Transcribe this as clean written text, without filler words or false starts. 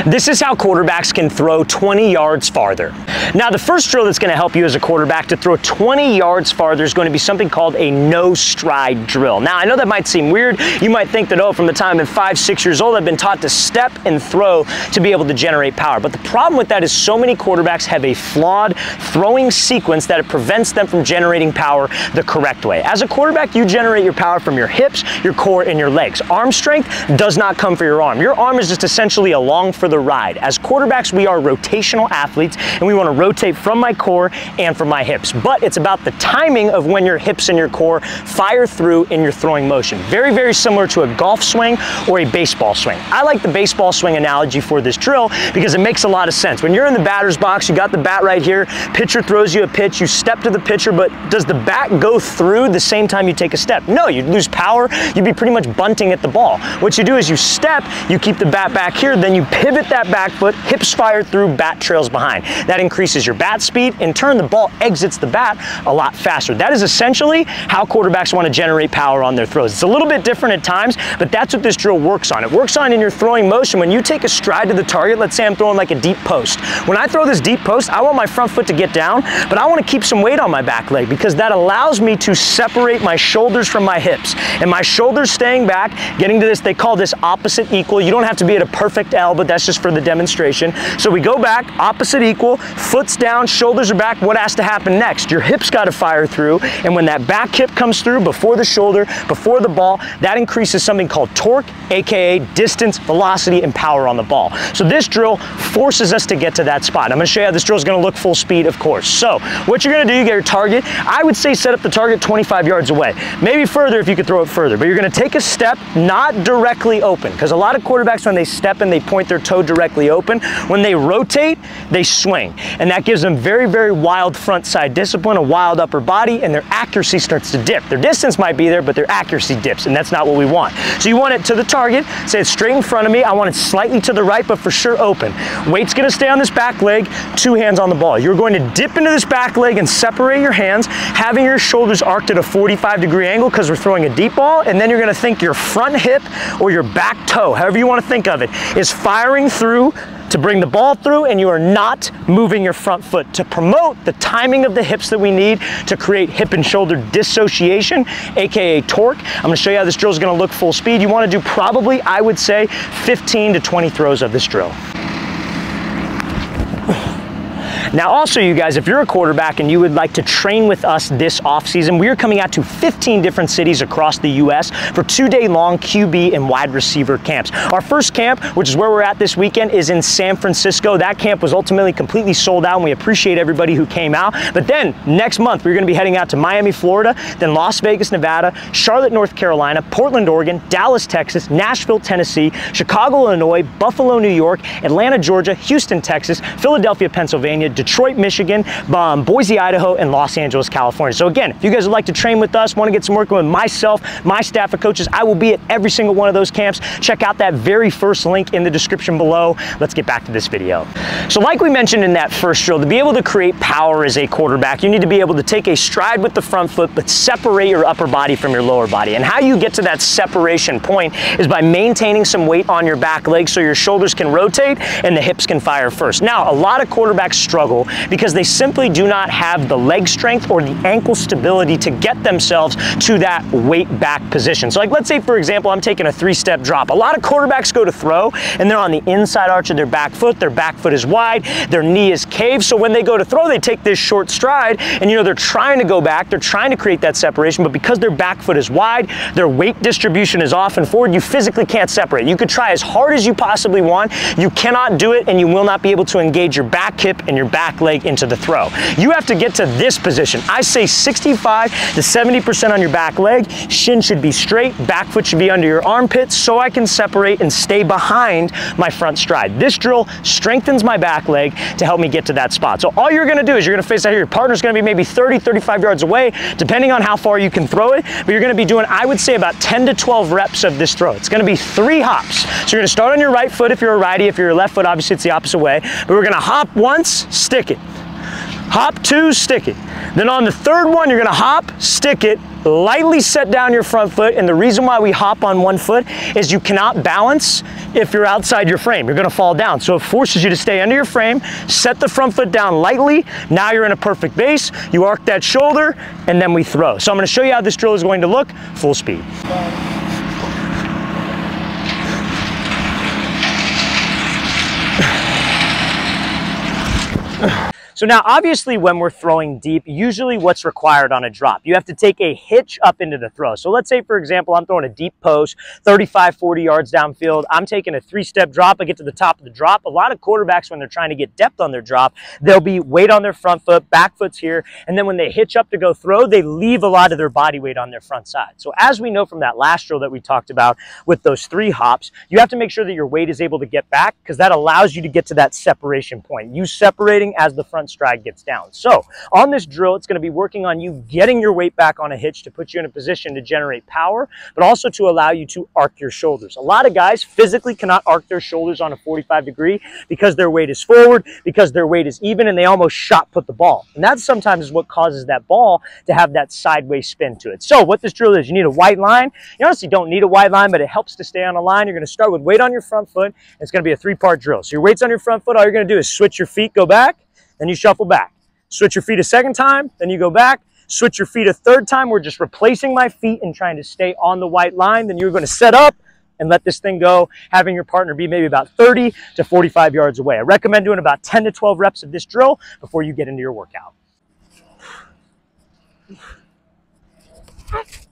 This is how quarterbacks can throw 20 yards farther. Now, the first drill that's going to help you as a quarterback to throw 20 yards farther is going to be something called a no stride drill. Now, I know that might seem weird. You might think that, oh, from the time I'm 5, 6 years old, I've been taught to step and throw to be able to generate power. But the problem with that is so many quarterbacks have a flawed throwing sequence that it prevents them from generating power the correct way. As a quarterback, you generate your power from your hips, your core, and your legs. Arm strength does not come for your arm. Your arm is just essentially along for the ride. As quarterbacks, we are rotational athletes, and we want to rotate from my core and from my hips. But it's about the timing of when your hips and your core fire through in your throwing motion. Very, very similar to a golf swing or a baseball swing. I like the baseball swing analogy for this drill because it makes a lot of sense. When you're in the batter's box, you got the bat right here, pitcher throws you a pitch, you step to the pitcher, but does the bat go through the same time you take a step? No, you'd lose power, you'd be pretty much bunting at the ball. What you do is you step, you keep the bat back here, then you pivot that back foot, hips fire through, bat trails behind. That increases your bat speed. In turn, the ball exits the bat a lot faster. That is essentially how quarterbacks want to generate power on their throws. It's a little bit different at times, but that's what this drill works on. It works on in your throwing motion. When you take a stride to the target, let's say I'm throwing like a deep post. When I throw this deep post, I want my front foot to get down, but I want to keep some weight on my back leg because that allows me to separate my shoulders from my hips. And my shoulders staying back, getting to this, they call this opposite equal. You don't have to be at a perfect L, but that's just for the demonstration. So we go back, opposite equal, foot's down, shoulders are back. What has to happen next? Your hips got to fire through, and when that back hip comes through before the shoulder, before the ball, that increases something called torque, aka distance, velocity, and power on the ball. So this drill forces us to get to that spot. I'm going to show you how this drill is going to look full speed, of course. So what you're going to do, you get your target. I would say set up the target 25 yards away. Maybe further if you could throw it further, but you're going to take a step not directly open, because a lot of quarterbacks, when they step and they point their toe directly open, when they rotate, they swing. And that gives them very, very wild front side discipline, a wild upper body, and their accuracy starts to dip. Their distance might be there, but their accuracy dips, and that's not what we want. So you want it to the target, say it's straight in front of me. I want it slightly to the right, but for sure open. Weight's going to stay on this back leg, 2 hands on the ball. You're going to dip into this back leg and separate your hands, having your shoulders arced at a 45-degree angle because we're throwing a deep ball, and then you're going to think your front hip or your back toe, however you want to think of it, is firing through to bring the ball through, and you are not moving your front foot to promote the timing of the hips that we need to create hip and shoulder dissociation, aka torque. I'm going to show you how this drill is going to look full speed. You want to do probably, I would say, 15 to 20 throws of this drill. Now also, you guys, if you're a quarterback and you would like to train with us this offseason, we are coming out to 15 different cities across the U.S. for 2-day-long QB and wide receiver camps. Our first camp, which is where we're at this weekend, is in San Francisco. That camp was ultimately completely sold out, and we appreciate everybody who came out. But then, next month, we're going to be heading out to Miami, Florida, then Las Vegas, Nevada, Charlotte, North Carolina, Portland, Oregon, Dallas, Texas, Nashville, Tennessee, Chicago, Illinois, Buffalo, New York, Atlanta, Georgia, Houston, Texas, Philadelphia, Pennsylvania, Detroit, Michigan, Boise, Idaho, and Los Angeles, California. So again, if you guys would like to train with us, want to get some work with myself, my staff of coaches, I will be at every single one of those camps. Check out that very first link in the description below. Let's get back to this video. So like we mentioned in that first drill, to be able to create power as a quarterback, you need to be able to take a stride with the front foot, but separate your upper body from your lower body. And how you get to that separation point is by maintaining some weight on your back leg so your shoulders can rotate and the hips can fire first. Now, a lot of quarterbacks struggle because they simply do not have the leg strength or the ankle stability to get themselves to that weight back position. So like, let's say, for example, I'm taking a 3-step drop. A lot of quarterbacks go to throw and they're on the inside arch of their back foot is wide, their knee is caved. So when they go to throw, they take this short stride and they're trying to go back, they're trying to create that separation, but because their back foot is wide, their weight distribution is off and forward, you physically can't separate. You could try as hard as you possibly want, you cannot do it, and you will not be able to engage your back hip and your back leg into the throw. You have to get to this position. I say 65 to 70% on your back leg, shin should be straight, back foot should be under your armpit so I can separate and stay behind my front stride. This drill strengthens my back leg to help me get to that spot. So all you're going to do is you're going to face out here. Your partner's going to be maybe 30, 35 yards away, depending on how far you can throw it, but you're going to be doing, I would say, about 10 to 12 reps of this throw. It's going to be 3 hops. So you're going to start on your right foot if you're a righty. If you're a left foot, obviously it's the opposite way, but we're going to hop once, stick it. Hop 2, stick it. Then on the 3rd one, you're going to hop, stick it, lightly set down your front foot, and the reason why we hop on one foot is you cannot balance if you're outside your frame. You're gonna fall down. So it forces you to stay under your frame, set the front foot down lightly. Now you're in a perfect base. You arc that shoulder, and then we throw. So I'm gonna show you how this drill is going to look, full speed. So now obviously when we're throwing deep, usually what's required on a drop, you have to take a hitch up into the throw. So let's say, for example, I'm throwing a deep post, 35, 40 yards downfield. I'm taking a 3-step drop. I get to the top of the drop. A lot of quarterbacks, when they're trying to get depth on their drop, they'll be weight on their front foot, back foot's here. And then when they hitch up to go throw, they leave a lot of their body weight on their front side. So as we know from that last drill that we talked about with those 3 hops, you have to make sure that your weight is able to get back, because that allows you to get to that separation point. You separating as the front stride gets down. So on this drill, it's going to be working on you getting your weight back on a hitch to put you in a position to generate power, but also to allow you to arc your shoulders. A lot of guys physically cannot arc their shoulders on a 45-degree because their weight is forward, because their weight is even, and they almost shot put the ball. And that sometimes is what causes that ball to have that sideways spin to it. So what this drill is, you need a white line. You honestly don't need a white line, but it helps to stay on a line. You're going to start with weight on your front foot. And it's going to be a 3-part drill. So your weight's on your front foot. All you're going to do is switch your feet, go back, then you shuffle back. Switch your feet a second time, then you go back. Switch your feet a third time. We're just replacing my feet and trying to stay on the white line. Then you're going to set up and let this thing go, having your partner be maybe about 30 to 45 yards away. I recommend doing about 10 to 12 reps of this drill before you get into your workout.